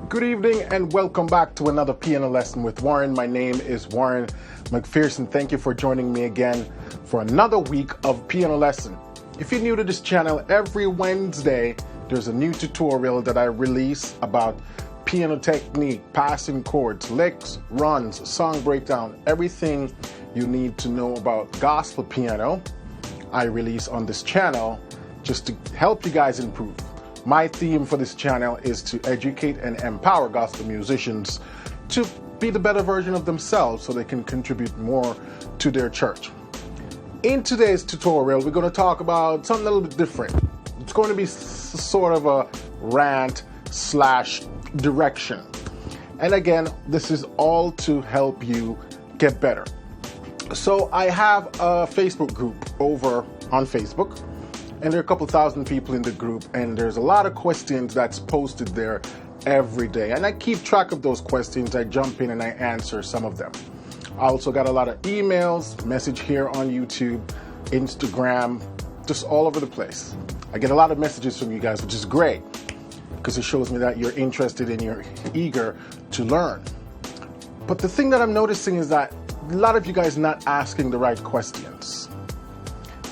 Good evening and welcome back to another piano lesson with Warren. My name is Warren McPherson. Thank you for joining me again for another week of piano lesson. If you're new to this channel, every Wednesday there's a new tutorial that I release about piano technique, passing chords, licks, runs, song breakdown, everything you need to know about gospel piano I release on this channel just to help you guys improve. My theme for this channel is to educate and empower gospel musicians to be the better version of themselves so they can contribute more to their church. In today's tutorial, we're going to talk about something a little bit different. It's going to be sort of a rant / direction. And again, this is all to help you get better. So I have a Facebook group over on Facebook. And there are a couple thousand people in the group, and there's a lot of questions that's posted there every day. And I keep track of those questions. I jump in and I answer some of them. I also got a lot of emails, message here on YouTube, Instagram, just all over the place. I get a lot of messages from you guys, which is great because it shows me that you're interested and you're eager to learn. But the thing that I'm noticing is that a lot of you guys not asking the right questions.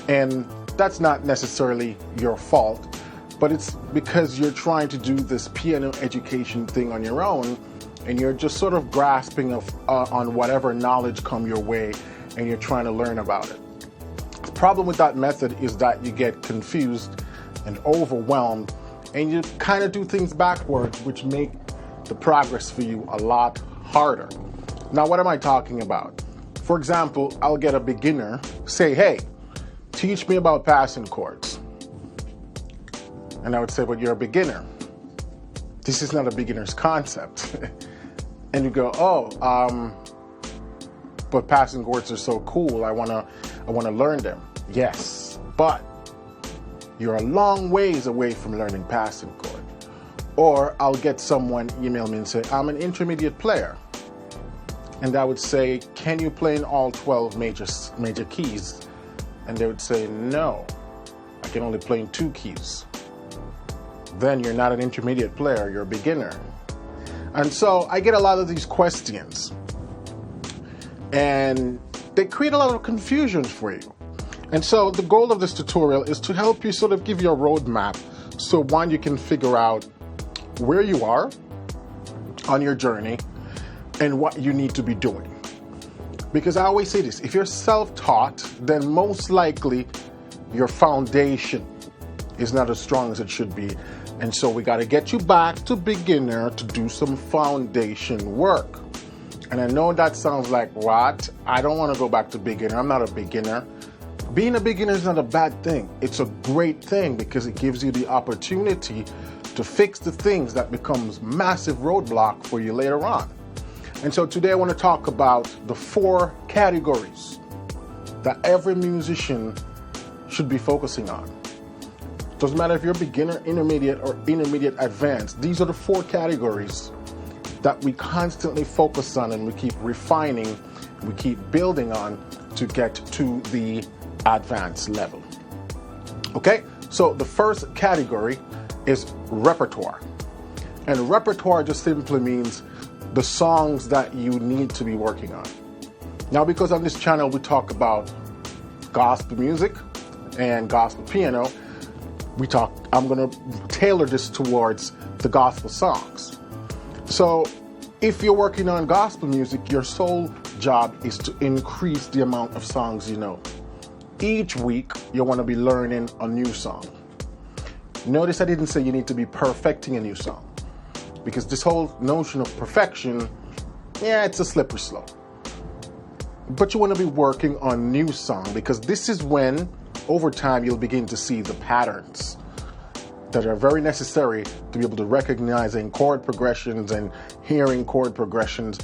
And that's not necessarily your fault, but it's because you're trying to do this piano education thing on your own, and you're just sort of grasping on whatever knowledge come your way, and you're trying to learn about it. The problem with that method is that you get confused and overwhelmed, and you kind of do things backwards, which make the progress for you a lot harder. Now, what am I talking about? For example, I'll get a beginner say, hey, teach me about passing chords. And I would say, but you're a beginner. This is not a beginner's concept. And you go, but passing chords are so cool. I wanna learn them. Yes, but you're a long ways away from learning passing chord. Or I'll get someone email me and say, I'm an intermediate player. And I would say, can you play in all 12 major keys? And they would say, no, I can only play in 2 keys. Then you're not an intermediate player, you're a beginner. And so I get a lot of these questions, and they create a lot of confusion for you. And so the goal of this tutorial is to help you sort of give you a roadmap. So one, you can figure out where you are on your journey and what you need to be doing. Because I always say this, if you're self-taught, then most likely your foundation is not as strong as it should be. And so we got to get you back to beginner to do some foundation work. And I know that sounds like, what? I don't want to go back to beginner. I'm not a beginner. Being a beginner is not a bad thing. It's a great thing because it gives you the opportunity to fix the things that becomes massive roadblock for you later on. And so today I want to talk about the 4 categories that every musician should be focusing on. Doesn't matter if you're a beginner, intermediate, or intermediate advanced. These are the 4 categories that we constantly focus on and we keep refining, we keep building on to get to the advanced level. Okay, so the first category is repertoire. And repertoire just simply means the songs that you need to be working on. Now, because on this channel we talk about gospel music and gospel piano, I'm gonna tailor this towards the gospel songs. So if you're working on gospel music, your sole job is to increase the amount of songs you know. Each week, you wanna be learning a new song. Notice I didn't say you need to be perfecting a new song, because this whole notion of perfection, it's a slippery slope. But you want to be working on new song, because this is when, over time, you'll begin to see the patterns that are very necessary to be able to recognizing chord progressions and hearing chord progressions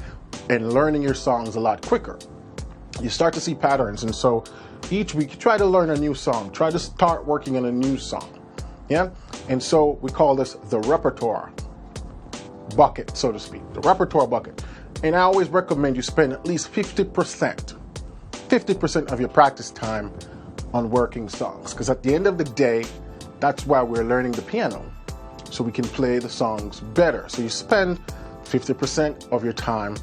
and learning your songs a lot quicker. You start to see patterns, and so each week you try to learn a new song. Try to start working on a new song. Yeah? And so we call this the repertoire bucket, so to speak, the repertoire bucket. And I always recommend you spend at least 50% of your practice time on working songs, because at the end of the day, that's why we're learning the piano. so we can play the songs better. So you spend 50% of your time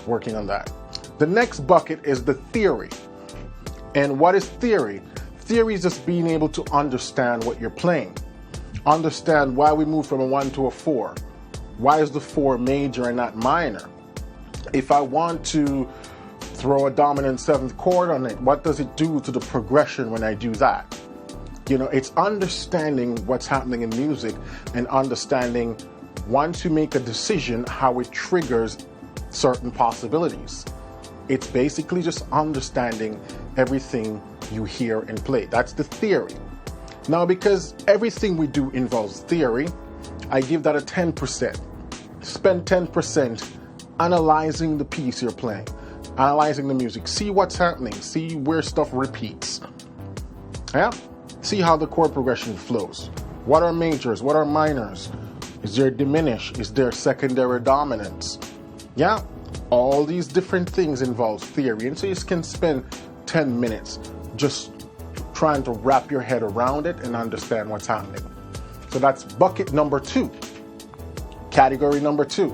working on that. The next bucket is the theory. And what is theory? Theory is just being able to understand what you're playing. Understand why we move from a 1 to a 4. Why is the 4 major and not minor? If I want to throw a dominant 7th chord on it, what does it do to the progression when I do that? It's understanding what's happening in music and understanding, once you make a decision, how it triggers certain possibilities. It's basically just understanding everything you hear and play. That's the theory. Now, because everything we do involves theory, I give that a 10%. Spend 10% analyzing the piece you're playing, analyzing the music, see what's happening, see where stuff repeats. Yeah? See how the chord progression flows. What are majors? What are minors? Is there diminish? Is there secondary dominance? Yeah? All these different things involve theory. And so you can spend 10 minutes just trying to wrap your head around it and understand what's happening. So that's bucket number 2. Category number 2.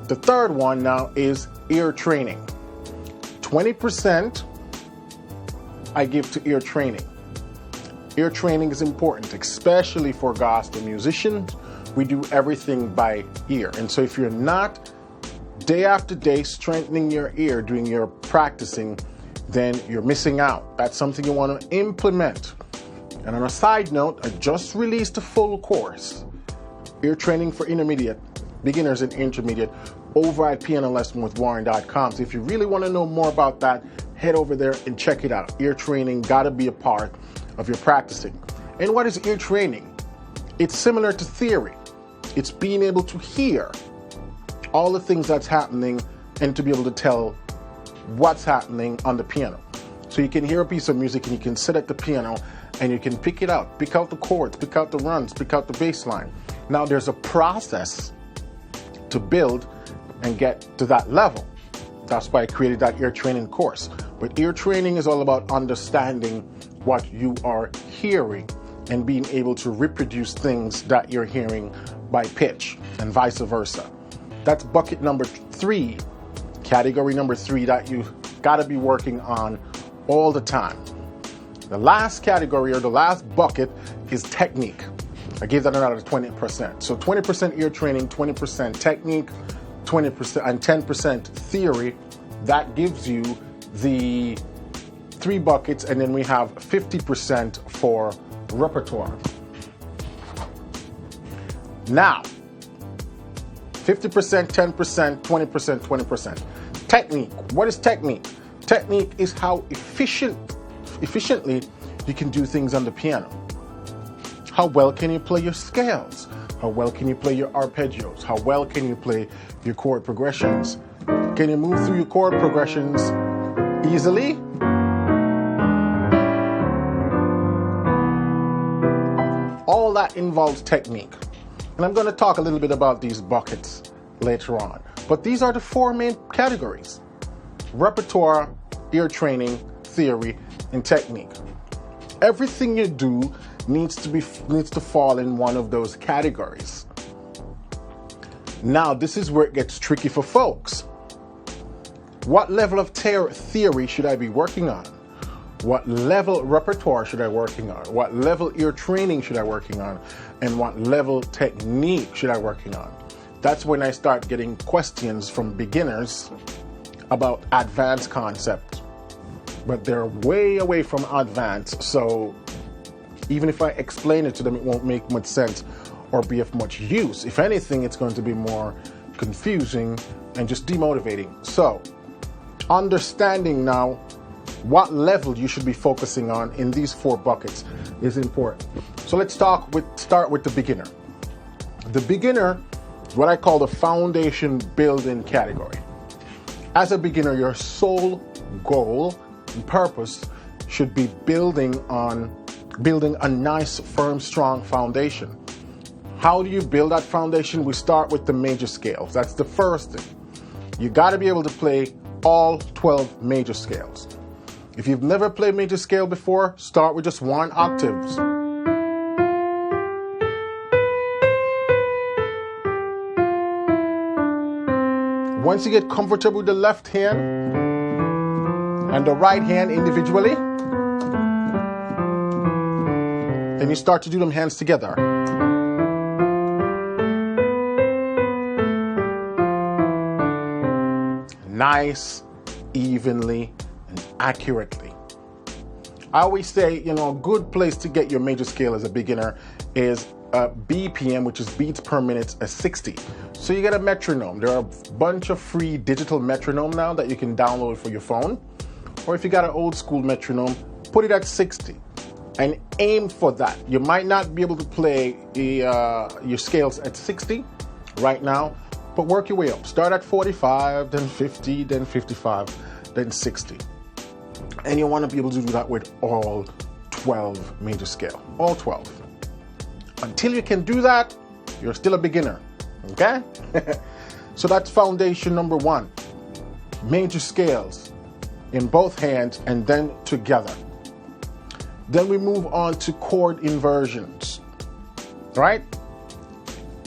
The third one now is ear training. 20% I give to ear training. Ear training is important, especially for gospel musicians. We do everything by ear. And so if you're not day after day strengthening your ear, doing your practicing, then you're missing out. That's something you want to implement. And on a side note, I just released a full course, ear training for intermediate, beginners and intermediate, over at pianolessonwithwarren.com. So if you really want to know more about that, head over there and check it out. Ear training got to be a part of your practicing. And what is ear training? It's similar to theory. It's being able to hear all the things that's happening and to be able to tell what's happening on the piano. So you can hear a piece of music and you can sit at the piano and you can pick it out, pick out the chords, pick out the runs, pick out the bass line. Now there's a process to build and get to that level. That's why I created that ear training course. But ear training is all about understanding what you are hearing and being able to reproduce things that you're hearing by pitch and vice versa. That's bucket number 3, category number 3 that you've got to be working on all the time. The last category, or the last bucket, is technique. I gave that another 20%. So 20% ear training, 20% technique, 20% and 10% theory. That gives you the 3 buckets, and then we have 50% for repertoire. Now, 50%, 10%, 20%, 20%. Technique. What is technique? Technique is how efficiently you can do things on the piano. How well can you play your scales? How well can you play your arpeggios? How well can you play your chord progressions? Can you move through your chord progressions easily? All that involves technique. And I'm going to talk a little bit about these buckets later on. But these are the 4 main categories: repertoire, ear training, theory, and technique. Everything you do needs to fall in one of those categories. Now, this is where it gets tricky for folks. What level of theory should I be working on? What level repertoire should I working on? What level ear training should I working on? And what level technique should I working on? That's when I start getting questions from beginners about advanced concepts. But they're way away from advanced, so even if I explain it to them, it won't make much sense or be of much use. If anything, it's going to be more confusing and just demotivating. So, understanding now what level you should be focusing on in these 4 buckets is important. So let's start with the beginner. The beginner is what I call the foundation building category. As a beginner, your sole goal and purpose should be building a nice, firm, strong foundation. How do you build that foundation? We start with the major scales. That's the first thing. You got to be able to play all 12 major scales. If you've never played major scale before, start with just 1 octave. Once you get comfortable with the left hand and the right hand individually, then you start to do them hands together. Nice, evenly, and accurately. I always say, a good place to get your major scale as a beginner is BPM, which is beats per minute, at 60. So you get a metronome. There are a bunch of free digital metronome now that you can download for your phone. Or if you got an old school metronome, put it at 60 and aim for that. You might not be able to play your scales at 60 right now, but work your way up. Start at 45, then 50, then 55, then 60. And you want to be able to do that with all 12 major scale, all 12. Until you can do that, you're still a beginner, okay? So that's foundation number 1. Major scales in both hands and then together. Then we move on to chord inversions, right?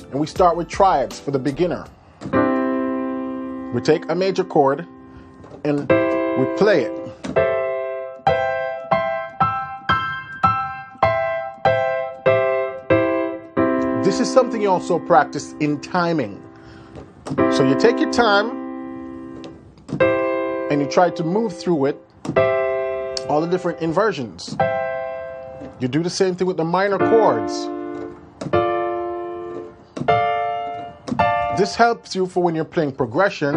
And we start with triads for the beginner. We take a major chord and we play it. This is something you also practice in timing. So you take your time and you try to move through it, all the different inversions. You do the same thing with the minor chords. This helps you for when you're playing progression.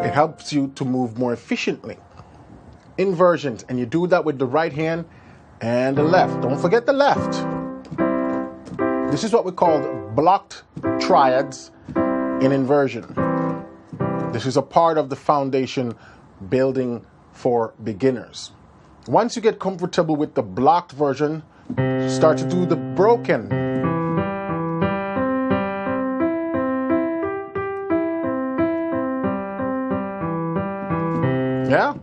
It helps you to move more efficiently. Inversions, and you do that with the right hand and the left. Don't forget the left. This is what we call blocked triads in inversion. This is a part of the foundation building for beginners. Once you get comfortable with the blocked version, start to do the broken. Yeah?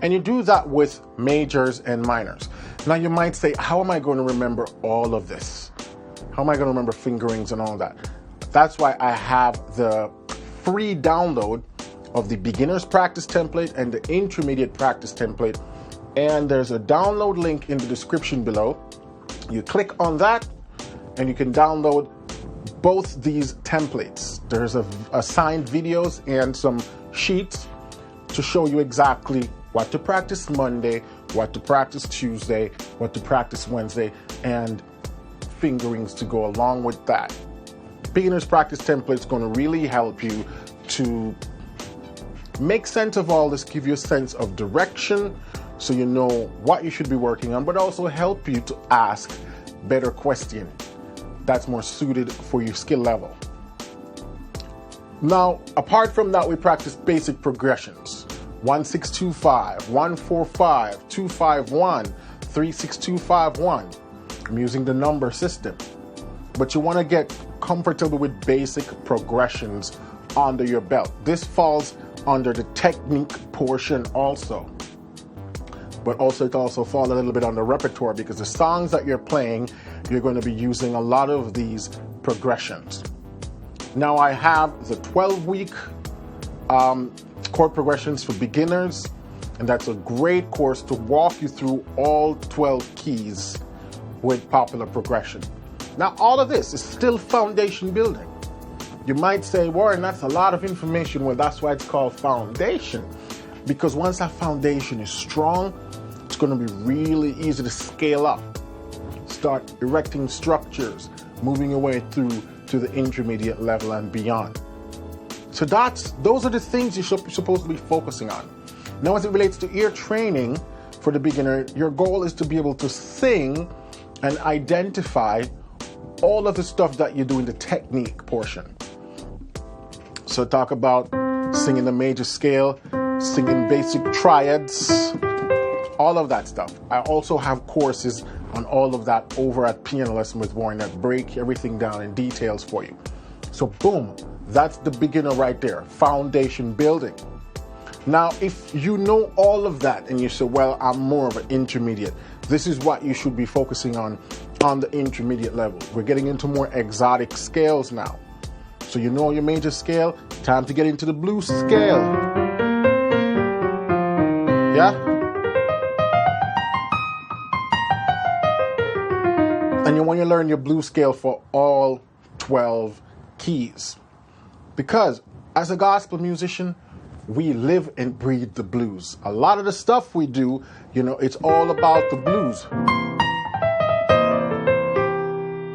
And you do that with majors and minors. Now you might say, how am I going to remember all of this? How am I going to remember fingerings and all that? That's why I have the free download of the beginner's practice template and the intermediate practice template. And there's a download link in the description below. You click on that and you can download both these templates. There's assigned videos and some sheets to show you exactly what to practice Monday, what to practice Tuesday, what to practice Wednesday, and fingerings to go along with that. Beginner's practice template is going to really help you to make sense of all this, give you a sense of direction so you know what you should be working on, but also help you to ask better questions that's more suited for your skill level. Now, apart from that, we practice basic progressions. 1-6-2-5, 1-4-5, 2-5-1, 3-6-2-5-1. I'm using the number system. But you want to get comfortable with basic progressions under your belt. This falls under the technique portion also. But also it also falls a little bit on the repertoire because the songs that you're playing, you're going to be using a lot of these progressions. Now I have the 12-week chord progressions for beginners, and that's a great course to walk you through all 12 keys with popular progression. Now all of this is still foundation building. You might say, Warren, that's a lot of information. Well, that's why it's called foundation, because once that foundation is strong, it's going to be really easy to scale up, start erecting structures, moving your way through to the intermediate level and beyond. So those are the things you're supposed to be focusing on. Now, as it relates to ear training for the beginner, your goal is to be able to sing and identify all of the stuff that you do in the technique portion. So talk about singing the major scale, singing basic triads, all of that stuff. I also have courses on all of that over at Piano Lesson with Warren that break everything down in details for you. So boom, that's the beginner right there, foundation building. Now, if you know all of that and you say, well, I'm more of an intermediate, this is what you should be focusing on the intermediate level. We're getting into more exotic scales now. So you know your major scale, time to get into the blues scale. Yeah? And you want to learn your blues scale for all 12 keys. Because as a gospel musician, we live and breathe the blues. A lot of the stuff we do, it's all about the blues.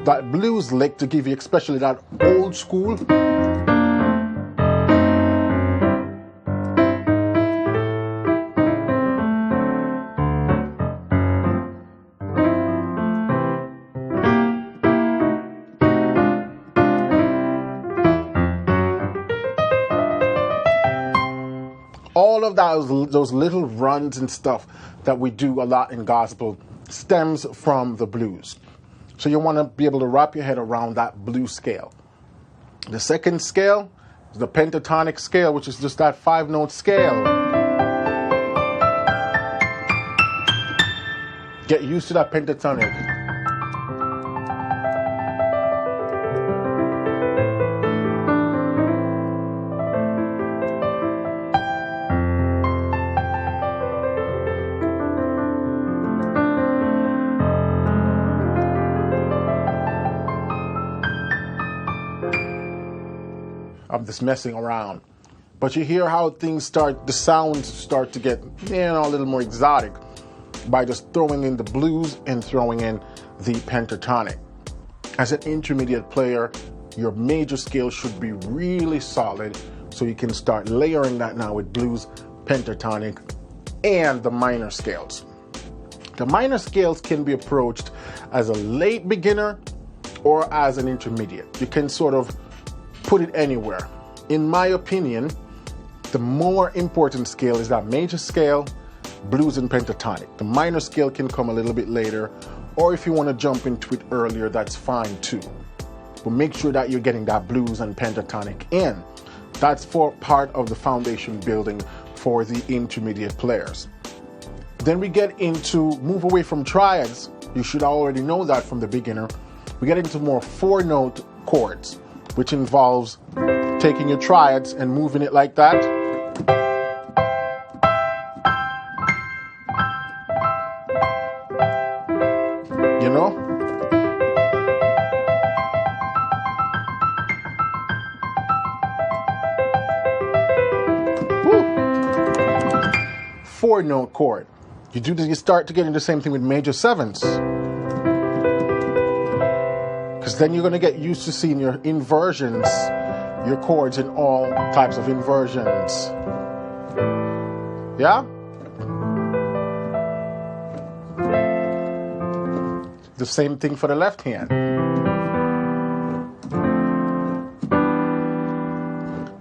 That blues lick to give you, especially that old school. All of those little runs and stuff that we do a lot in gospel stems from the blues. So you want to be able to wrap your head around that blues scale. The second scale is the pentatonic scale, which is just that 5-note scale. Get used to that pentatonic. I'm just messing around. But you hear how the sounds start to get, a little more exotic by just throwing in the blues and throwing in the pentatonic. As an intermediate player, your major scale should be really solid, so you can start layering that now with blues, pentatonic, and the minor scales. The minor scales can be approached as a late beginner or as an intermediate. You can sort of put it anywhere. In my opinion, the more important scale is that major scale, blues and pentatonic. The minor scale can come a little bit later, or if you want to jump into it earlier, that's fine too. But make sure that you're getting that blues and pentatonic in. That's for part of the foundation building for the intermediate players. Then we get into, move away from triads. You should already know that from the beginner. We get into more 4-note chords, which involves taking your triads and moving it like that. You know? Woo. 4-note chord. You do this, you start to get into the same thing with major 7s. Because then you're going to get used to seeing your inversions, your chords in all types of inversions. Yeah? The same thing for the left hand.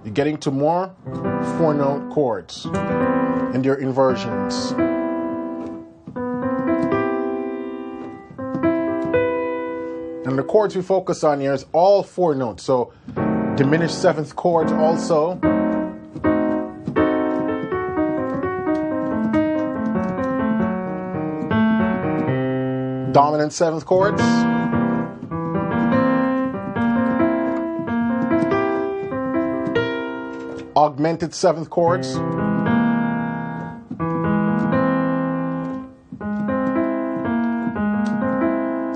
You're getting to more 4-note chords and your inversions. And the chords we focus on here is all 4 notes. So diminished 7th chords also. Dominant 7th chords. Augmented 7th chords.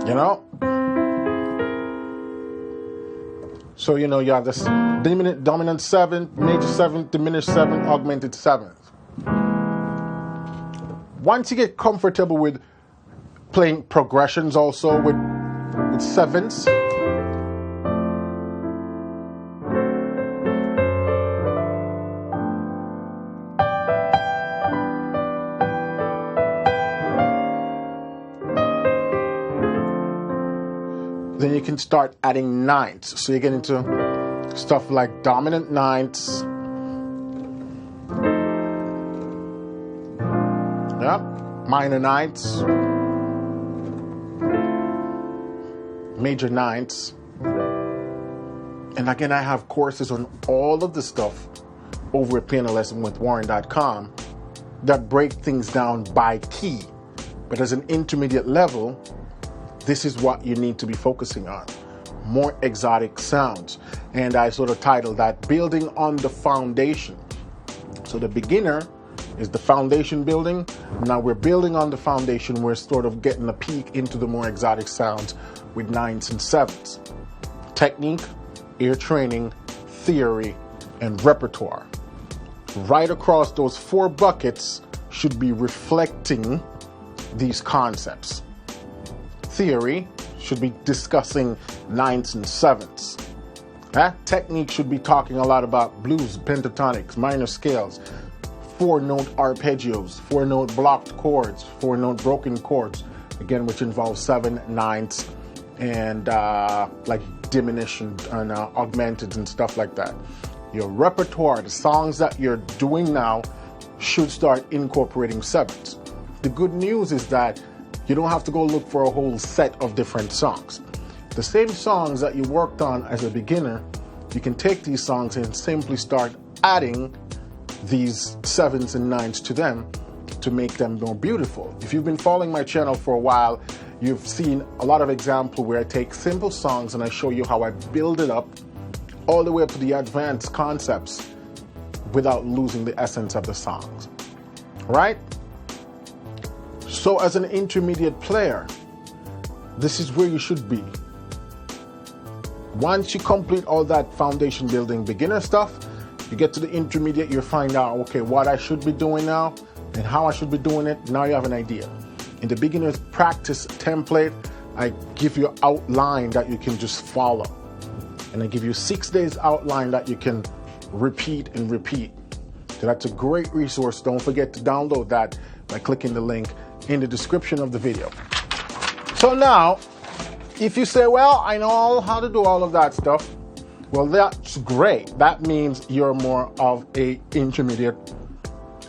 You know? So, you have this dominant 7th, major 7th, diminished 7th, augmented 7th. Once you get comfortable with playing progressions also with 7ths, then you can start adding 9ths. So you get into stuff like dominant 9ths. Yeah, minor 9ths. Major 9ths. And again, I have courses on all of the stuff over at pianolessonwithwarren.com that break things down by key. But as an intermediate level, this is what you need to be focusing on. More exotic sounds. And I sort of titled that Building on the Foundation. So the beginner is the foundation building. Now we're building on the foundation. We're sort of getting a peek into the more exotic sounds with 9s and 7s. Technique, ear training, theory, and repertoire. Right across those 4 buckets should be reflecting these concepts. Theory should be discussing 9s and 7s. Technique should be talking a lot about blues, pentatonics, minor scales, 4-note arpeggios, 4-note blocked chords, 4-note broken chords, again, which involves 7, 9s, and like diminished and augmented and stuff like that. Your repertoire, the songs that you're doing now, should start incorporating 7s. The good news is that you don't have to go look for a whole set of different songs. The same songs that you worked on as a beginner, you can take these songs and simply start adding these 7s and 9s to them to make them more beautiful. If you've been following my channel for a while, you've seen a lot of examples where I take simple songs and I show you how I build it up all the way up to the advanced concepts without losing the essence of the songs. Right? So as an intermediate player, this is where you should be. Once you complete all that foundation building beginner stuff, you get to the intermediate, you find out, okay, what I should be doing now and how I should be doing it. Now you have an idea. In the beginner's practice template, I give you an outline that you can just follow. And I give you 6 days outline that you can repeat and repeat. So that's a great resource. Don't forget to download that by clicking the link in the description of the video. So now, if you say, well, I know how to do all of that stuff, well, that's great. That means you're more of a intermediate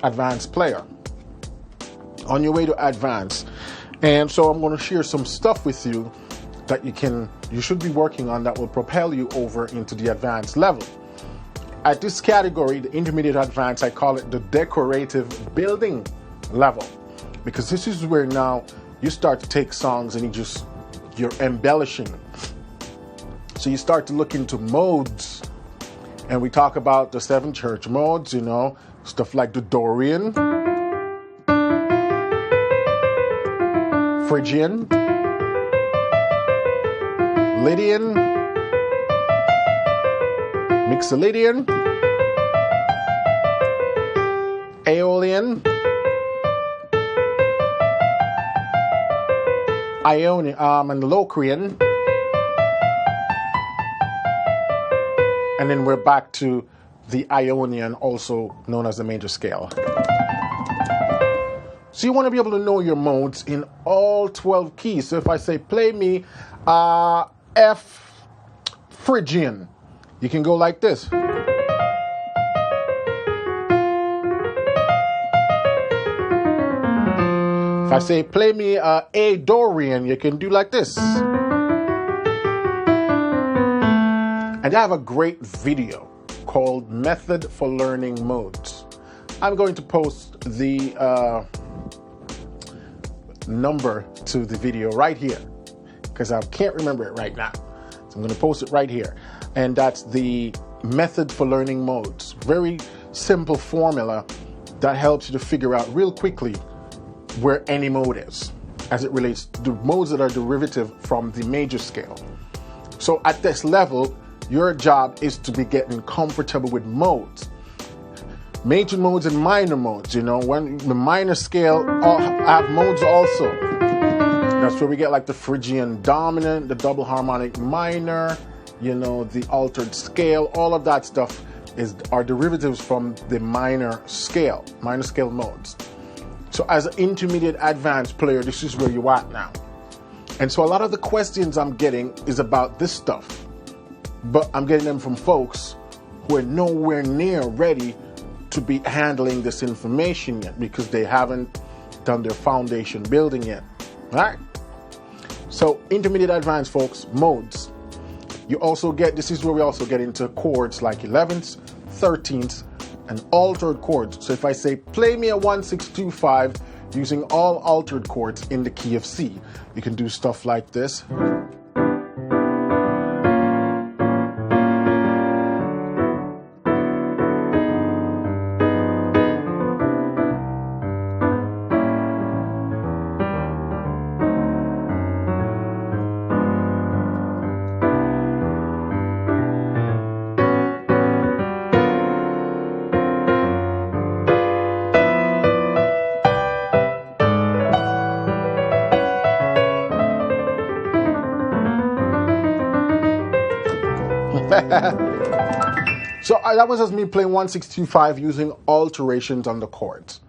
advanced player on your way to advanced. And so I'm going to share some stuff with you that you should be working on that will propel you over into the advanced level. At this category, the intermediate advanced, I call it the decorative building level, because this is where now you start to take songs and you're embellishing. So you start to look into modes, and we talk about the 7 church modes, stuff like the Dorian, Phrygian, Lydian, Mixolydian, Aeolian, Ionian, and Locrian. And then we're back to the Ionian, also known as the major scale. So you want to be able to know your modes in all 12 keys. So if I say, play me F Phrygian, you can go like this. If I say, play me A Dorian, you can do like this. And I have a great video called Method for Learning Modes. I'm going to post the number to the video right here, because I can't remember it right now. So I'm going to post it right here. And that's the Method for Learning Modes. Very simple formula that helps you to figure out real quickly where any mode is as it relates to the modes that are derivative from the major scale. So at this level, your job is to be getting comfortable with modes. Major modes and minor modes, when the minor scale have modes also. That's where we get like the Phrygian dominant, the double harmonic minor, the altered scale, all of that stuff are derivatives from the minor scale modes. So as an intermediate advanced player, this is where you're at now. And so a lot of the questions I'm getting is about this stuff, but I'm getting them from folks who are nowhere near ready to be handling this information yet, because they haven't done their foundation building yet. All right? So intermediate advanced folks, modes. You also get, this is where we also get into chords like 11ths, 13ths, and altered chords. So if I say, play me a 1-6-2-5 using all altered chords in the key of C, you can do stuff like this. So that was just me playing 1-6-2-5 using alterations on the chords.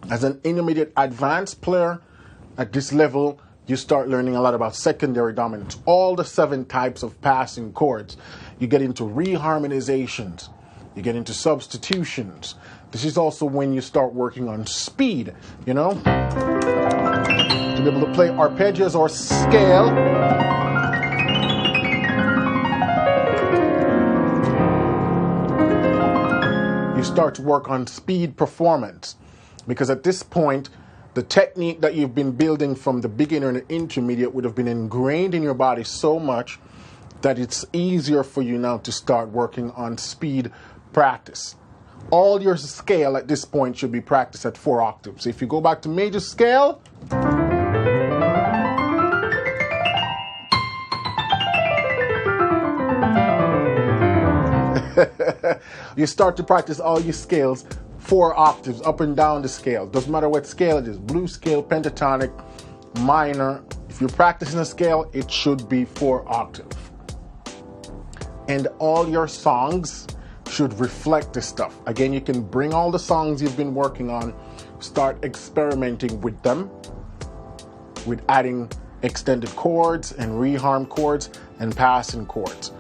As an intermediate advanced player at this level, you start learning a lot about secondary dominants, all the 7 types of passing chords. You get into reharmonizations, you get into substitutions. This is also when you start working on speed, you know, to be able to play arpeggios or scale. You start to work on speed performance, because at this point, the technique that you've been building from the beginner and the intermediate would have been ingrained in your body so much that it's easier for you now to start working on speed practice. All your scale at this point should be practiced at 4 octaves. If you go back to major scale, you start to practice all your scales 4 octaves up and down the scale. Doesn't matter what scale it is, blues scale, pentatonic, minor. If you're practicing a scale, it should be 4 octaves. And all your songs should reflect this stuff. Again, you can bring all the songs you've been working on, start experimenting with them, with adding extended chords and reharm chords and passing chords,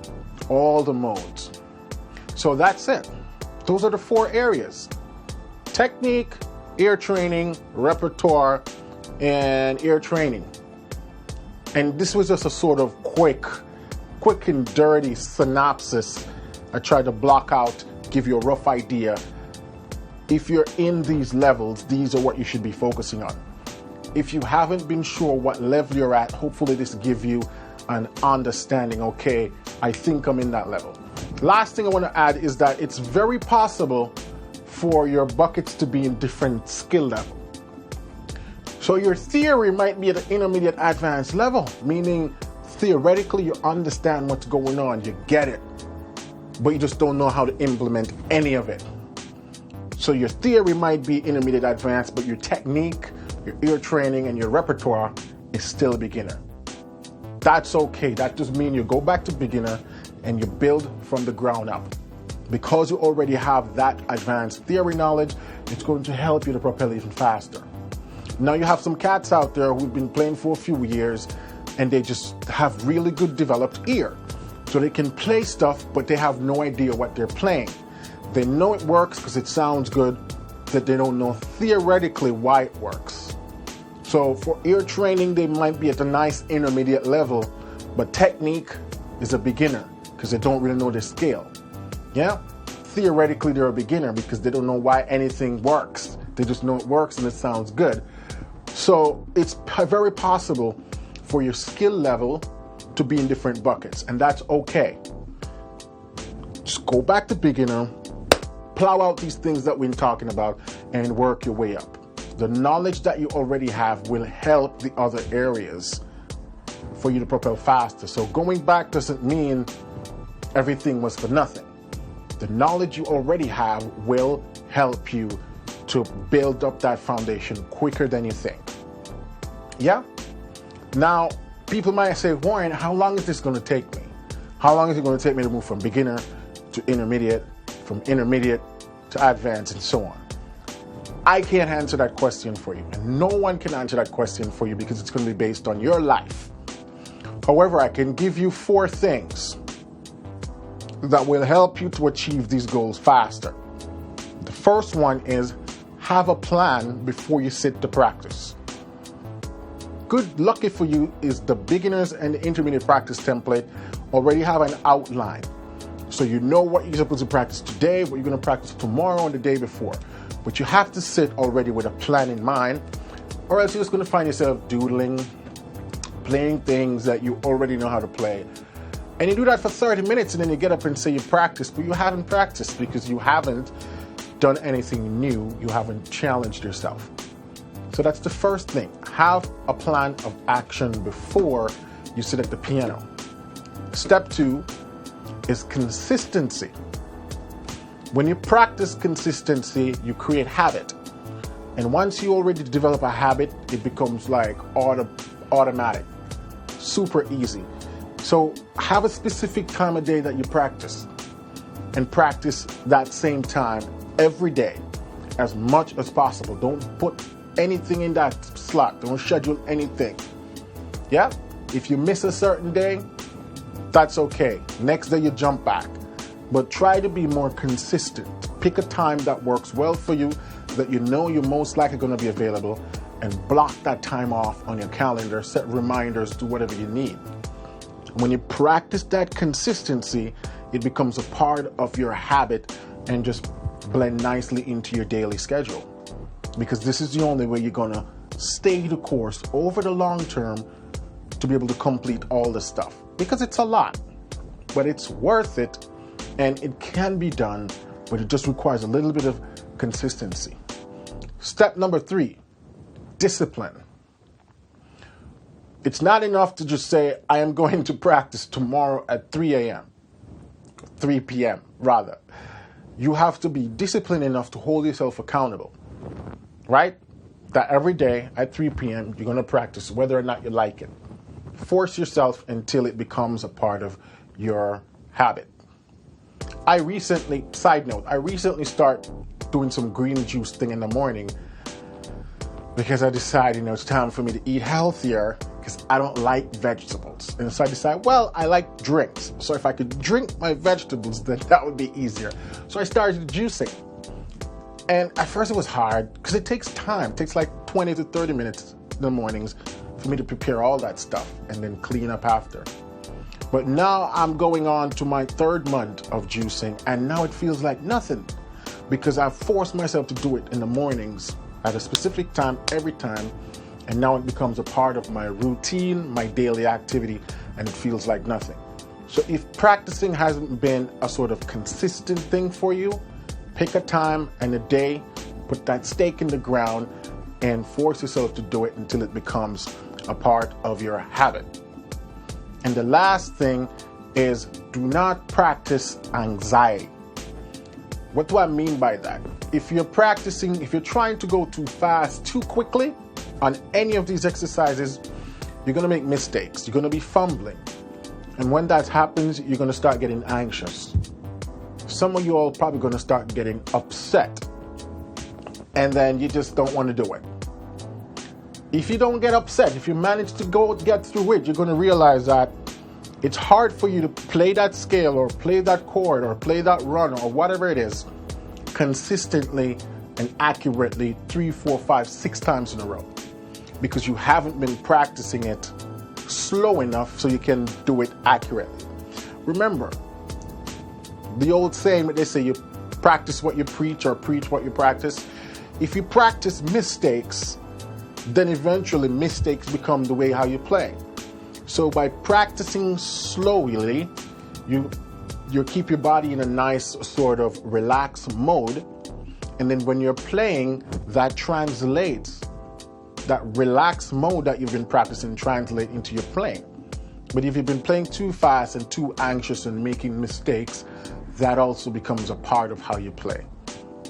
all the modes. So that's it. Those are the 4 areas: technique, ear training, repertoire, and ear training. And this was just a sort of quick and dirty synopsis. I tried to block out, give you a rough idea. If you're in these levels, these are what you should be focusing on. If you haven't been sure what level you're at, hopefully this gives you an understanding. Okay, I think I'm in that level. Last thing I want to add is that it's very possible for your buckets to be in different skill level. So your theory might be at an intermediate advanced level, meaning theoretically you understand what's going on, you get it, but you just don't know how to implement any of it. So your theory might be intermediate advanced, but your technique, your ear training, and your repertoire is still a beginner. That's okay. That just means you go back to beginner and you build from the ground up. Because you already have that advanced theory knowledge, it's going to help you to propel even faster. Now you have some cats out there who've been playing for a few years and they just have really good developed ear. So they can play stuff, but they have no idea what they're playing. They know it works because it sounds good, that they don't know theoretically why it works. So for ear training, they might be at a nice intermediate level, but technique is a beginner because they don't really know the scale. Yeah? Theoretically, they're a beginner because they don't know why anything works. They just know it works and it sounds good. So it's very possible for your skill level to be in different buckets, and that's okay. Just go back to beginner, plow out these things that we've been talking about, and work your way up. The knowledge that you already have will help the other areas for you to propel faster. So going back doesn't mean everything was for nothing. The knowledge you already have will help you to build up that foundation quicker than you think. Yeah? Now, people might say, Warren, how long is this going to take me? How long is it going to take me to move from beginner to intermediate, from intermediate to advanced, and so on? I can't answer that question for you, and no one can answer that question for you because it's going to be based on your life. However, I can give you 4 things that will help you to achieve these goals faster. The first one is have a plan before you sit to practice. good lucky for you is the beginners and the intermediate practice template already have an outline. So you know what you're supposed to practice today, what you're going to practice tomorrow and the day before. But you have to sit already with a plan in mind, or else you're just going to find yourself doodling, playing things that you already know how to play. And you do that for 30 minutes and then you get up and say you practiced, but you haven't practiced because you haven't done anything new. You haven't challenged yourself. So that's the first thing. Have a plan of action before you sit at the piano. Step 2 is consistency. When you practice consistency, you create habit. And once you already develop a habit, it becomes like automatic, super easy. So have a specific time of day that you practice, and practice that same time every day as much as possible. Don't put anything in that slot. Don't schedule anything. Yeah? If you miss a certain day, that's okay. Next day you jump back. But try to be more consistent. Pick a time that works well for you, that you know you're most likely going to be available, and block that time off on your calendar. Set reminders, do whatever you need. When you practice that consistency, it becomes a part of your habit and just blend nicely into your daily schedule. Because this is the only way you're going to stay the course over the long term to be able to complete all this stuff. Because it's a lot, but it's worth it, and it can be done, but it just requires a little bit of consistency. Step number 3, discipline. It's not enough to just say, I am going to practice tomorrow at 3 p.m. rather. You have to be disciplined enough to hold yourself accountable, right? That every day at 3 p.m. you're going to practice whether or not you like it. Force yourself until it becomes a part of your habit. I recently started doing some green juice thing in the morning because I decided, it's time for me to eat healthier because I don't like vegetables. And so I decided, I like drinks. So if I could drink my vegetables, then that would be easier. So I started juicing. And at first it was hard because it takes time. It takes like 20 to 30 minutes in the mornings for me to prepare all that stuff and then clean up after. But now I'm going on to my 3rd month of juicing, and now it feels like nothing because I've forced myself to do it in the mornings at a specific time every time, and now it becomes a part of my routine, my daily activity, and it feels like nothing. So if practicing hasn't been a sort of consistent thing for you, pick a time and a day, put that stake in the ground, and force yourself to do it until it becomes a part of your habit. And the last thing is, do not practice anxiety. What do I mean by that? If you're trying to go too fast, too quickly on any of these exercises, you're going to make mistakes. You're going to be fumbling. And when that happens, you're going to start getting anxious. Some of you are probably going to start getting upset. And then you just don't want to do it. If you don't get upset, if you manage to get through it, you're going to realize that it's hard for you to play that scale or play that chord or play that run or whatever it is consistently and accurately 3, 4, 5, 6 times in a row because you haven't been practicing it slow enough so you can do it accurately. Remember, the old saying that they say, you practice what you preach or preach what you practice. If you practice mistakes, then eventually mistakes become the way how you play. So by practicing slowly, you keep your body in a nice sort of relaxed mode, and then when you're playing, that translates, that relaxed mode that you've been practicing translate into your playing. But if you've been playing too fast and too anxious and making mistakes, that also becomes a part of how you play.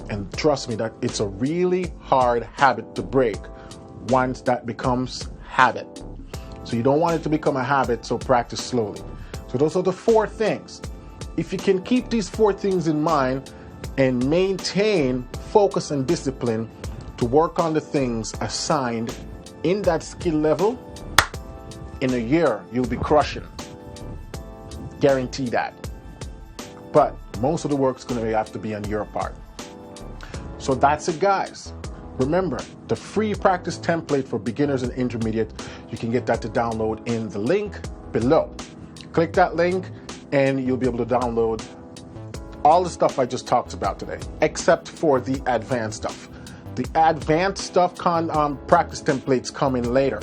And trust me, that it's a really hard habit to break once that becomes habit. So you don't want it to become a habit, so practice slowly. So those are the 4 things. If you can keep these 4 things in mind and maintain focus and discipline to work on the things assigned in that skill level, in a year, you'll be crushing. Guarantee that. But most of the work's going to have to be on your part. So that's it, guys. Remember, the free practice template for beginners and intermediate, You can get that to download in the link below. Click that link and you'll be able to download all the stuff I just talked about today, except for the advanced stuff. The advanced stuff practice templates come in later.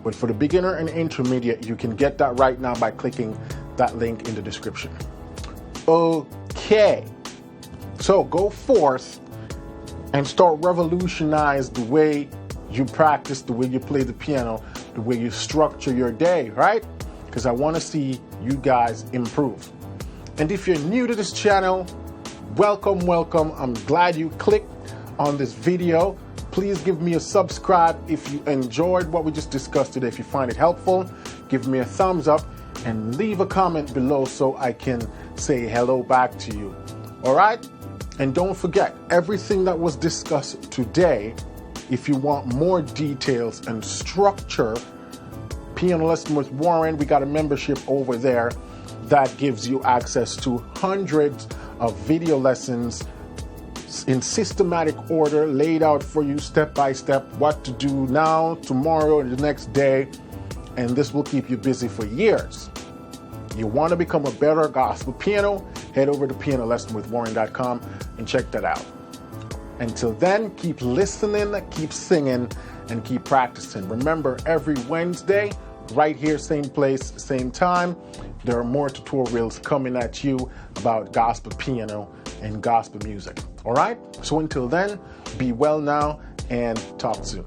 But for the beginner and intermediate, you can get that right now by clicking that link in the description. Okay, so go forth and start revolutionize the way you practice, the way you play the piano, the way you structure your day, right? Because I want to see you guys improve. And if you're new to this channel, welcome. I'm glad you clicked on this video. Please give me a subscribe if you enjoyed what we just discussed today. If you find it helpful, give me a thumbs up and leave a comment below so I can say hello back to you. All right? And don't forget, everything that was discussed today, if you want more details and structure, Piano Lesson with Warren, we got a membership over there that gives you access to hundreds of video lessons in systematic order, laid out for you step by step, what to do now, tomorrow, and the next day. And this will keep you busy for years. You want to become a better gospel piano? Head over to pianolessonwithwarren.com and check that out. Until then, keep listening, keep singing, and keep practicing. Remember, every Wednesday, right here, same place, same time, there are more tutorials coming at you about gospel piano and gospel music. All right? So until then, be well now and talk soon.